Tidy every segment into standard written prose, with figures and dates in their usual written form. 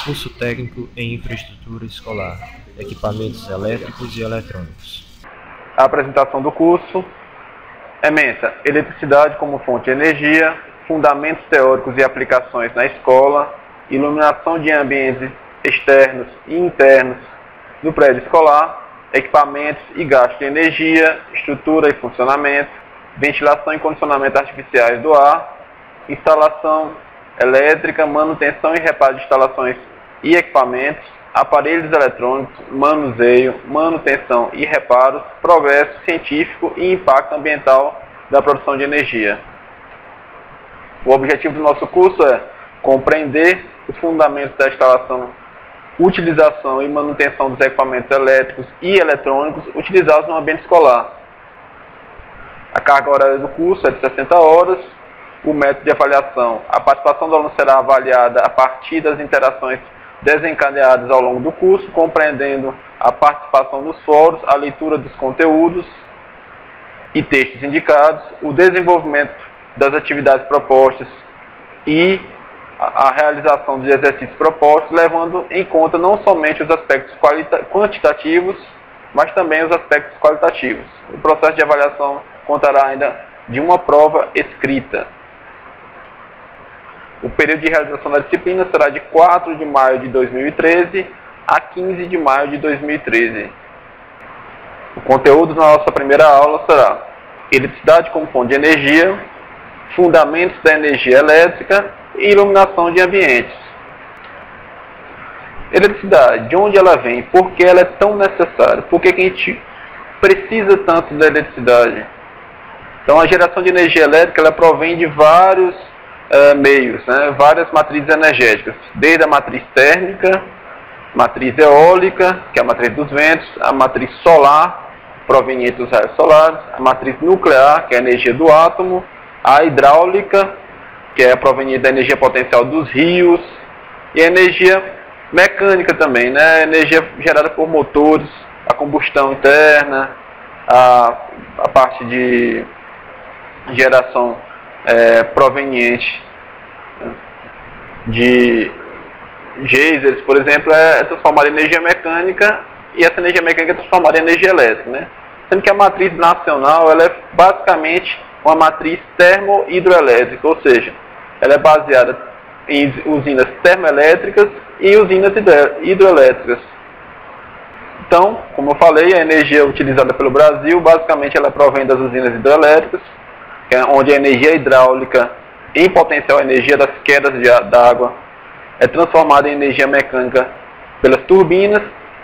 Curso técnico em infraestrutura escolar, equipamentos elétricos e eletrônicos. A apresentação do curso é mensa: eletricidade como fonte de energia, fundamentos teóricos e aplicações na escola, iluminação de ambientes externos e internos do prédio escolar, equipamentos e gasto de energia, estrutura e funcionamento, ventilação e condicionamento artificiais do ar, instalação elétrica, manutenção e reparo de instalações e equipamentos, aparelhos eletrônicos, manuseio, manutenção e reparos, progresso científico e impacto ambiental da produção de energia. O objetivo do nosso curso é compreender os fundamentos da instalação, utilização e manutenção dos equipamentos elétricos e eletrônicos utilizados no ambiente escolar. A carga horária do curso é de 60 horas. O método de avaliação: a participação do aluno será avaliada a partir das interações desencadeadas ao longo do curso, compreendendo a participação nos fóruns, a leitura dos conteúdos e textos indicados, o desenvolvimento das atividades propostas e a realização dos exercícios propostos, levando em conta não somente os aspectos quantitativos, mas também os aspectos qualitativos. O processo de avaliação contará ainda de uma prova escrita. O período de realização da disciplina será de 4 de maio de 2013 a 15 de maio de 2013. O conteúdo da nossa primeira aula será eletricidade como fonte de energia, fundamentos da energia elétrica e iluminação de ambientes. Eletricidade: de onde ela vem? Por que ela é tão necessária? Por que a gente precisa tanto da eletricidade? Então, a geração de energia elétrica ela provém de vários meios, várias matrizes energéticas, desde a matriz térmica, matriz eólica, que é a matriz dos ventos, a matriz solar, proveniente dos raios solares, a matriz nuclear, que é a energia do átomo, a hidráulica, que é proveniente da energia potencial dos rios, e a energia mecânica também, a energia gerada por motores, a combustão interna, a parte de geração proveniente de geysers, por exemplo, é transformada em energia mecânica, e essa energia mecânica é transformada em energia elétrica, Sendo que a matriz nacional ela é basicamente uma matriz termo-hidroelétrica, ou seja, ela é baseada em usinas termoelétricas e usinas hidroelétricas. Então, como eu falei, a energia utilizada pelo Brasil, basicamente ela provém das usinas hidroelétricas, onde a energia hidráulica, em potencial a energia das quedas d'água, é transformada em energia mecânica pelas turbinas.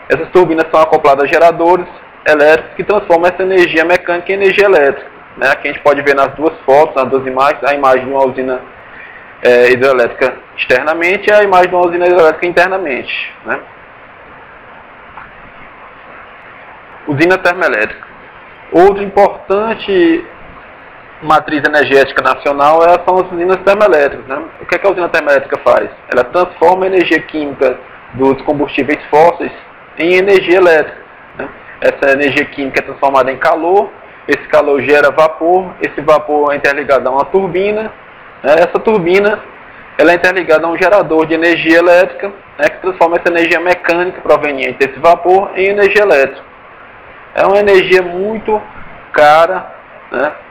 Essas turbinas são acopladas a geradores elétricos que transformam essa energia mecânica em energia elétrica. Aqui a gente pode ver nas duas fotos, nas duas imagens, a imagem de uma usina hidrelétrica externamente e a imagem de uma usina hidrelétrica internamente. Usina termoelétrica. Outra importante matriz energética nacional são as usinas termoelétricas. O que a usina termoelétrica faz? Ela transforma a energia química dos combustíveis fósseis em energia elétrica. Essa energia química é transformada em calor, esse calor gera vapor, esse vapor é interligado a uma turbina, essa turbina ela é interligada a um gerador de energia elétrica, que transforma essa energia mecânica proveniente desse vapor em energia elétrica. É uma energia muito cara,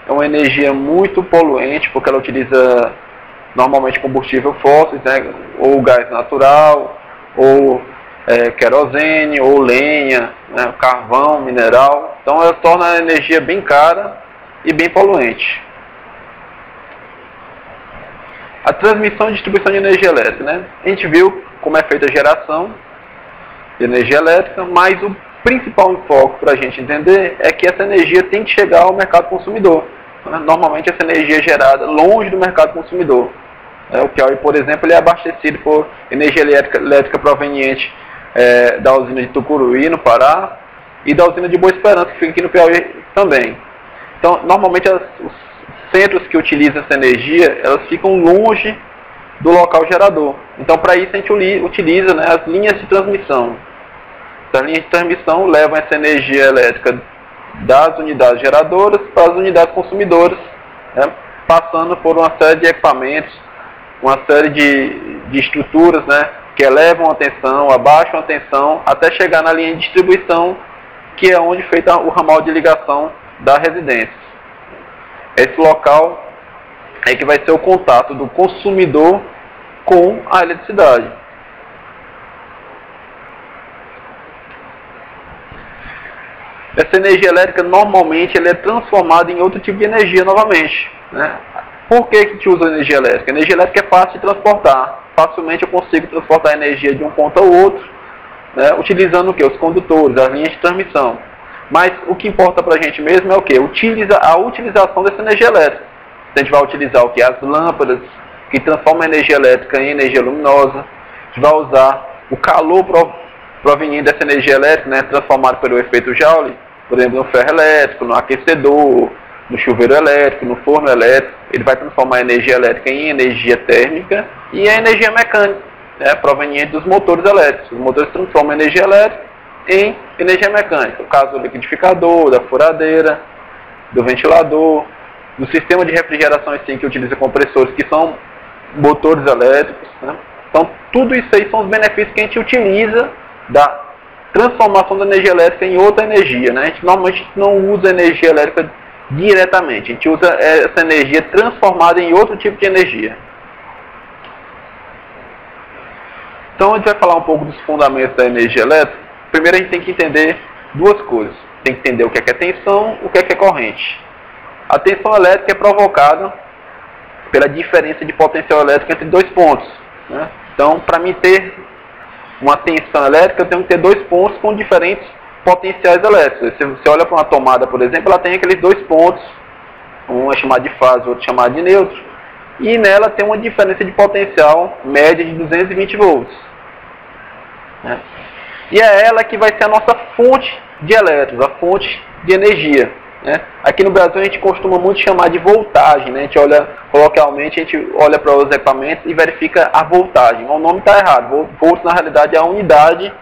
é uma energia muito poluente, porque ela utiliza normalmente combustível fóssil, ou gás natural, ou querosene, ou lenha, carvão, mineral. Então ela torna a energia bem cara e bem poluente. A transmissão e distribuição de energia elétrica. A gente viu como é feita a geração de energia elétrica, mas o principal enfoque para a gente entender é que essa energia tem que chegar ao mercado consumidor. Normalmente essa energia é gerada longe do mercado consumidor. O Piauí, por exemplo, ele é abastecido por energia elétrica proveniente da usina de Tucuruí, no Pará, e da usina de Boa Esperança, que fica aqui no Piauí também. Então, normalmente os centros que utilizam essa energia, elas ficam longe do local gerador. Então, para isso a gente utiliza as linhas de transmissão. As linhas de transmissão levam essa energia elétrica das unidades geradoras para as unidades consumidoras, passando por uma série de equipamentos, uma série de estruturas, que elevam a tensão, abaixam a tensão, até chegar na linha de distribuição, que é onde é feito o ramal de ligação da residência. Esse local é que vai ser o contato do consumidor com a eletricidade. Essa energia elétrica normalmente ela é transformada em outro tipo de energia novamente, né? Por que a gente usa energia elétrica? A energia elétrica é fácil de transportar. Facilmente eu consigo transportar a energia de um ponto ao outro, né? Utilizando o quê? Os condutores, as linhas de transmissão. Mas o que importa para a gente mesmo é o quê? A utilização dessa energia elétrica. A gente vai utilizar o quê? As lâmpadas, que transformam a energia elétrica em energia luminosa. A gente vai usar o calor proveniente dessa energia elétrica, né, transformado pelo efeito Joule, por exemplo, no ferro elétrico, no aquecedor, no chuveiro elétrico, no forno elétrico. Ele vai transformar a energia elétrica em energia térmica e a energia mecânica, né, proveniente dos motores elétricos. Os motores transformam a energia elétrica em energia mecânica. No caso do liquidificador, da furadeira, do ventilador, do sistema de refrigeração assim, que utiliza compressores, que são motores elétricos, né? Então, tudo isso aí são os benefícios que a gente utiliza da transformação da energia elétrica em outra energia, né? A gente normalmente não usa energia elétrica diretamente, a gente usa essa energia transformada em outro tipo de energia. Então a gente vai falar um pouco dos fundamentos da energia elétrica. Primeiro a gente tem que entender duas coisas. Tem que entender o que é tensão e o que é corrente. A tensão elétrica é provocada pela diferença de potencial elétrico entre dois pontos, né? Então, para mim ter uma tensão elétrica, eu tenho que ter dois pontos com diferentes potenciais elétricos. Se você olha para uma tomada, por exemplo, ela tem aqueles dois pontos, um é chamado de fase, o outro é chamado de neutro, e nela tem uma diferença de potencial média de 220 volts, né? E é ela que vai ser a nossa fonte de elétrons, a fonte de energia, né? Aqui no Brasil a gente costuma muito chamar de voltagem, né? A gente olha, coloquialmente, a gente olha para os equipamentos e verifica a voltagem. O nome está errado. Volts, na realidade, é a unidade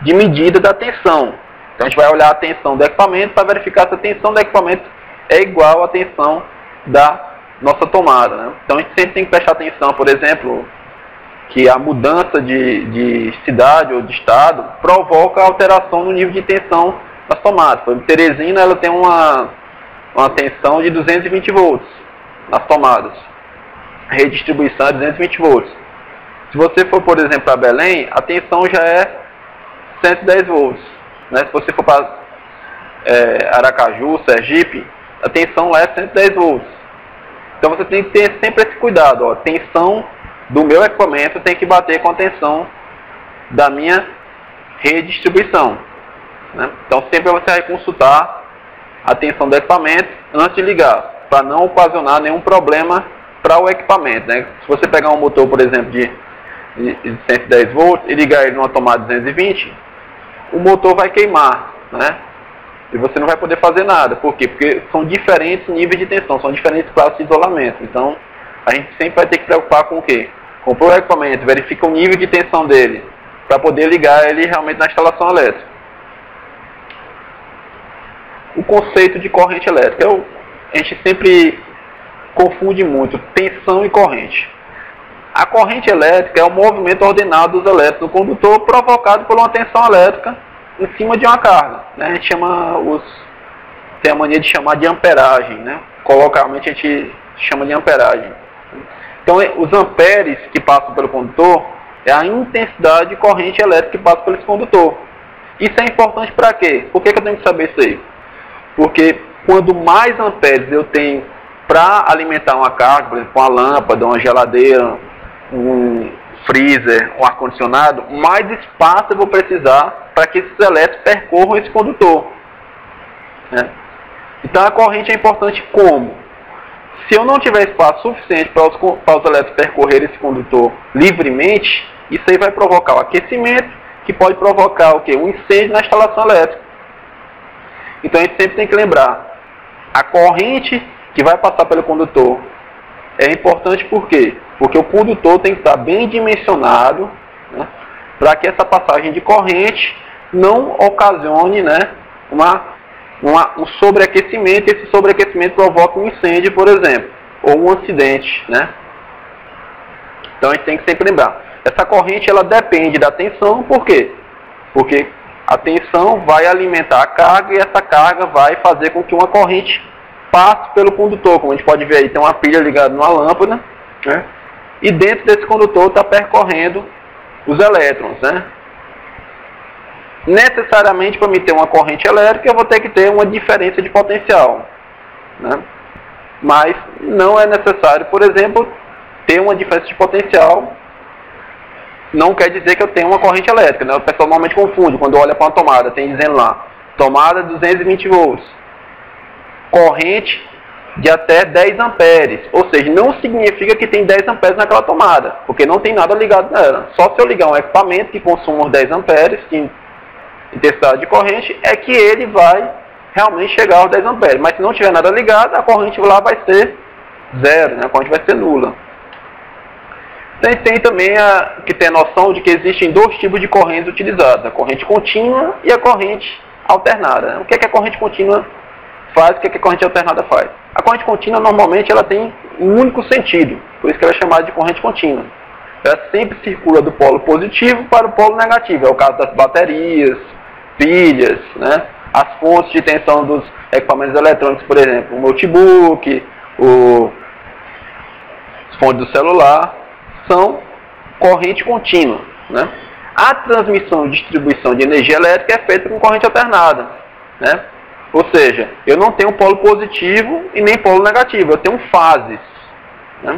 de medida da tensão. Então a gente vai olhar a tensão do equipamento para verificar se a tensão do equipamento é igual à tensão da nossa tomada, né? Então a gente sempre tem que prestar atenção, por exemplo, que a mudança de cidade ou de estado provoca alteração no nível de tensão das tomadas. Por exemplo, Teresina ela tem uma tensão de 220 volts nas tomadas. A redistribuição é 220 volts. Se você for, por exemplo, para Belém, a tensão já é 110 volts, né? Se você for para Aracaju, Sergipe, a tensão lá é 110 volts. Então você tem que ter sempre esse cuidado. A tensão do meu equipamento tem que bater com a tensão da minha redistribuição, né? Então sempre você vai consultar a tensão do equipamento antes de ligar, para não ocasionar nenhum problema para o equipamento, né? Se você pegar um motor, por exemplo, de 110 volts e ligar ele numa tomada 220, o motor vai queimar, né? E você não vai poder fazer nada. Por quê? Porque são diferentes níveis de tensão, são diferentes classes de isolamento. Então a gente sempre vai ter que preocupar com o quê? Comprou o equipamento, verifica o nível de tensão dele, para poder ligar ele realmente na instalação elétrica. O conceito de corrente elétrica. A gente sempre confunde muito tensão e corrente. A corrente elétrica é o movimento ordenado dos elétrons no condutor provocado por uma tensão elétrica em cima de uma carga, né? A gente tem a mania de chamar de amperagem, né? Coloquialmente a gente chama de amperagem. Então, os amperes que passam pelo condutor é a intensidade de corrente elétrica que passa pelo condutor. Isso é importante para quê? Por que eu tenho que saber isso aí? Porque quando mais amperes eu tenho para alimentar uma carga, por exemplo, uma lâmpada, uma geladeira, um freezer, um ar-condicionado, mais espaço eu vou precisar para que esses elétrons percorram esse condutor, né? Então a corrente é importante como? Se eu não tiver espaço suficiente para os elétrons percorrerem esse condutor livremente, isso aí vai provocar o aquecimento, que pode provocar o quê? Um incêndio na instalação elétrica. Então a gente sempre tem que lembrar, a corrente que vai passar pelo condutor é importante por quê? Porque o condutor tem que estar bem dimensionado, né, para que essa passagem de corrente não ocasione, né, um sobreaquecimento, e esse sobreaquecimento provoca um incêndio, por exemplo, ou um acidente, né? Então a gente tem que sempre lembrar. Essa corrente ela depende da tensão, por quê? Porque a tensão vai alimentar a carga e essa carga vai fazer com que uma corrente passe pelo condutor. Como a gente pode ver aí, tem uma pilha ligada numa lâmpada, né? E dentro desse condutor está percorrendo os elétrons, né? Necessariamente, para me ter uma corrente elétrica, eu vou ter que ter uma diferença de potencial, né? Mas não é necessário, por exemplo, ter uma diferença de potencial. Não quer dizer que eu tenho uma corrente elétrica, né? O pessoal normalmente confunde quando olha para uma tomada, tem dizendo lá, tomada 220 volts, corrente de até 10 amperes, ou seja, não significa que tem 10 amperes naquela tomada, porque não tem nada ligado nela. Só se eu ligar um equipamento que consuma os 10 amperes de intensidade de corrente, é que ele vai realmente chegar aos 10 amperes. Mas se não tiver nada ligado, a corrente lá vai ser zero, né? A corrente vai ser nula. Tem também que ter noção de que existem dois tipos de correntes utilizadas, a corrente contínua e a corrente alternada, né? O que é que a corrente contínua faz, o que é que a corrente alternada faz? A corrente contínua normalmente ela tem um único sentido, por isso que ela é chamada de corrente contínua. Ela sempre circula do polo positivo para o polo negativo, é o caso das baterias, pilhas, né? As fontes de tensão dos equipamentos eletrônicos, por exemplo, o notebook, as fontes do celular, são corrente contínua, né? A transmissão e distribuição de energia elétrica é feita com corrente alternada, né? Ou seja, eu não tenho polo positivo e nem polo negativo, eu tenho fases, né?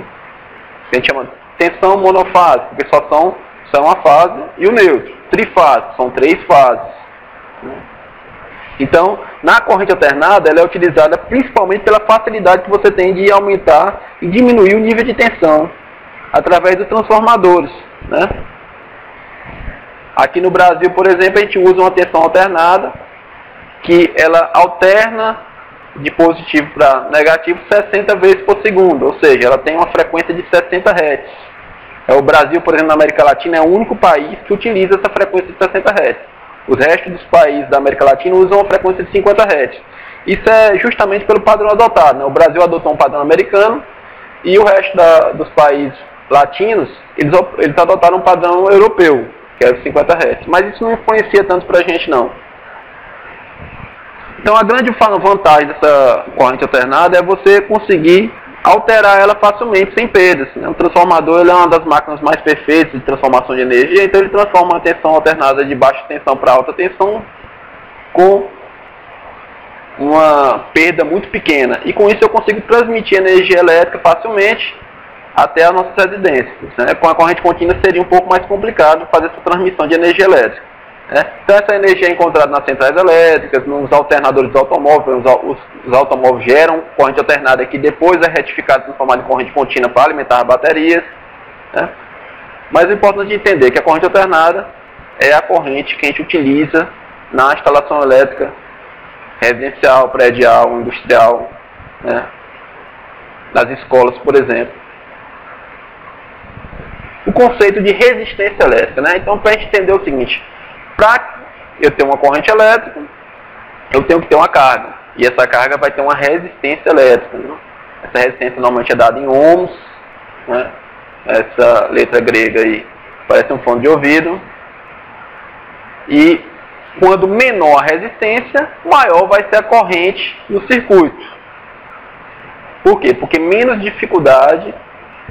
A gente chama de tensão monofásica, porque só são a fase e o neutro. Trifásico, são 3 fases, né? Então, na corrente alternada, ela é utilizada principalmente pela facilidade que você tem de aumentar e diminuir o nível de tensão através dos transformadores, né? Aqui no Brasil, por exemplo, a gente usa uma tensão alternada que ela alterna de positivo para negativo 60 vezes por segundo, ou seja, ela tem uma frequência de 60 Hz. O Brasil, por exemplo, na América Latina é o único país que utiliza essa frequência de 60 Hz. Os restos dos países da América Latina usam uma frequência de 50 Hz. Isso é justamente pelo padrão adotado, né? O Brasil adotou um padrão americano e o resto dos países latinos, eles adotaram um padrão europeu, que é os 50 Hz. Mas isso não influencia tanto para a gente, não. Então a grande vantagem dessa corrente alternada é você conseguir alterar ela facilmente, sem perdas, né? O transformador ele é uma das máquinas mais perfeitas de transformação de energia, então ele transforma a tensão alternada de baixa tensão para alta tensão com uma perda muito pequena. E com isso eu consigo transmitir energia elétrica facilmente até as nossas residências, né? Com a corrente contínua seria um pouco mais complicado fazer essa transmissão de energia elétrica, né? Então essa energia é encontrada nas centrais elétricas, nos alternadores dos automóveis. Os automóveis geram corrente alternada que depois é retificada e transformada em corrente contínua para alimentar as baterias, né? Mas é importante entender que a corrente alternada é a corrente que a gente utiliza na instalação elétrica residencial, predial, industrial, né? Nas escolas, por exemplo. O conceito de resistência elétrica, né? Então, para a gente entender o seguinte, para eu ter uma corrente elétrica, eu tenho que ter uma carga. E essa carga vai ter uma resistência elétrica, né? Essa resistência normalmente é dada em ohms, né? Essa letra grega aí parece um fone de ouvido. E quando menor a resistência, maior vai ser a corrente no circuito. Por quê? Porque menos dificuldade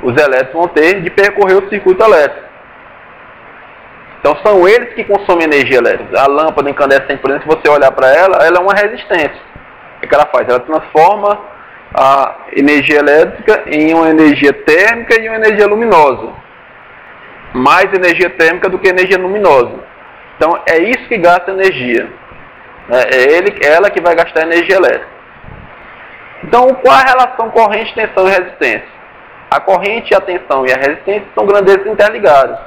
os elétrons vão ter de percorrer o circuito elétrico. Então são eles que consomem energia elétrica. A lâmpada incandescente, por exemplo, se você olhar para ela, ela é uma resistência. O que ela faz? Ela transforma a energia elétrica em uma energia térmica e uma energia luminosa. Mais energia térmica do que energia luminosa. Então é isso que gasta energia. É ela que vai gastar energia elétrica. Então qual a relação corrente, tensão e resistência? A corrente, a tensão e a resistência são grandezas interligadas,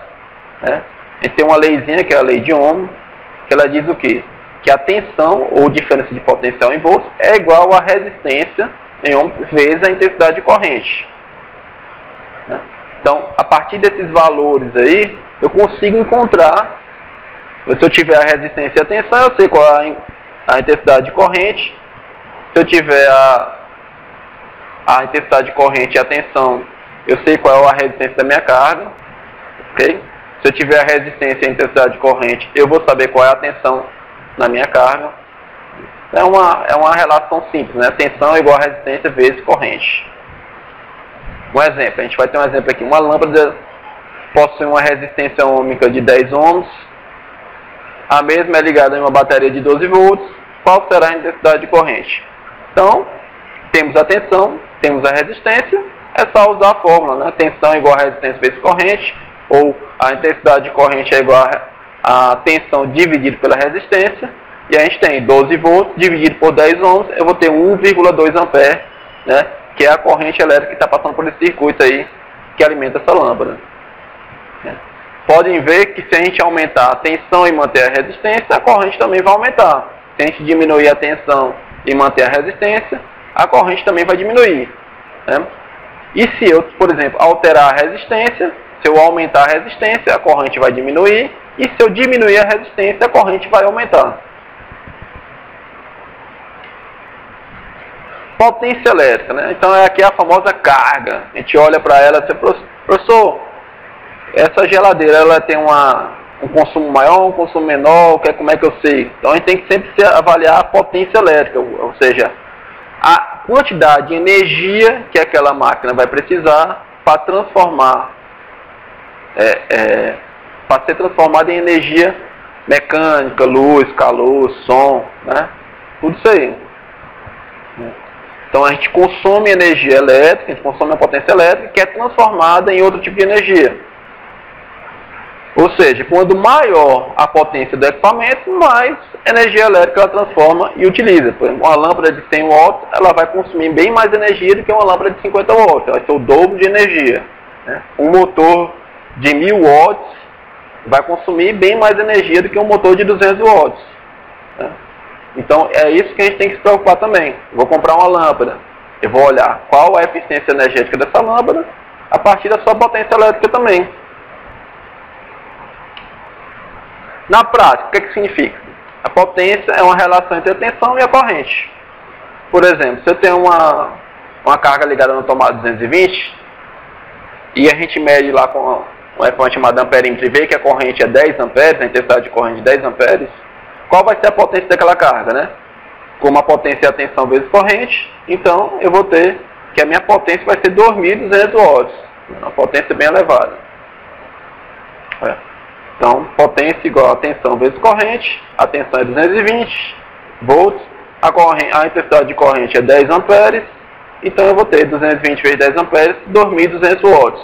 né? A gente tem uma leizinha, que é a lei de Ohm, que ela diz o quê? Que a tensão, ou diferença de potencial em volts, é igual à resistência em Ohm vezes a intensidade de corrente, né? Então, a partir desses valores aí, eu consigo encontrar, se eu tiver a resistência e a tensão, eu sei qual é a intensidade de corrente. Se eu tiver a intensidade de corrente e a tensão, eu sei qual é a resistência da minha carga, ok? Se eu tiver a resistência e a intensidade de corrente, eu vou saber qual é a tensão na minha carga. É uma relação simples, né? Tensão é igual a resistência vezes corrente. Um exemplo, a gente vai ter um exemplo aqui. Uma lâmpada possui uma resistência ohmica de 10 ohms. A mesma é ligada em uma bateria de 12 volts. Qual será a intensidade de corrente? Então, temos a tensão, temos a resistência. É só usar a fórmula, né? Tensão é igual a resistência vezes corrente. Ou a intensidade de corrente é igual a tensão dividido pela resistência. E a gente tem 12 volts dividido por 10 ohms. Eu vou ter 1,2 ampere, né? Que é a corrente elétrica que está passando por esse circuito aí que alimenta essa lâmpada. Podem ver que se a gente aumentar a tensão e manter a resistência, a corrente também vai aumentar. Se a gente diminuir a tensão e manter a resistência, a corrente também vai diminuir, né? E se eu, por exemplo, alterar a resistência, se eu aumentar a resistência, a corrente vai diminuir. E se eu diminuir a resistência, a corrente vai aumentar. Potência elétrica, né? Então aqui é a famosa carga. A gente olha para ela e diz, professor, essa geladeira ela tem um consumo maior, um consumo menor, como é que eu sei? Então a gente tem que sempre avaliar a potência elétrica, ou seja, a quantidade de energia que aquela máquina vai precisar para transformar, para ser transformada em energia mecânica, luz, calor, som, né? Tudo isso aí. Então a gente consome energia elétrica, a gente consome a potência elétrica que é transformada em outro tipo de energia. Ou seja, quando maior a potência do equipamento, mais energia elétrica ela transforma e utiliza. Por exemplo, uma lâmpada de 100 watts, ela vai consumir bem mais energia do que uma lâmpada de 50 watts. Ela vai ter o dobro de energia, né? Um motor de 1000 watts vai consumir bem mais energia do que um motor de 200 watts, né? Então é isso que a gente tem que se preocupar também. Eu vou comprar uma lâmpada, eu vou olhar qual é a eficiência energética dessa lâmpada a partir da sua potência elétrica também. Na prática, o que significa? A potência é uma relação entre a tensão e a corrente. Por exemplo, se eu tenho uma carga ligada no tomada 220 e a gente mede lá com um equipamento chamado amperímetro e vê que a corrente é 10 amperes, a intensidade de corrente é 10 amperes, qual vai ser a potência daquela carga, né? Como a potência é a tensão vezes corrente, então eu vou ter que a minha potência vai ser 2.200 watts, uma potência bem elevada. Então, potência igual a tensão vezes corrente, a tensão é 220 volts, a intensidade de corrente é 10 amperes, então eu vou ter 220 vezes 10 amperes, 2.200 watts.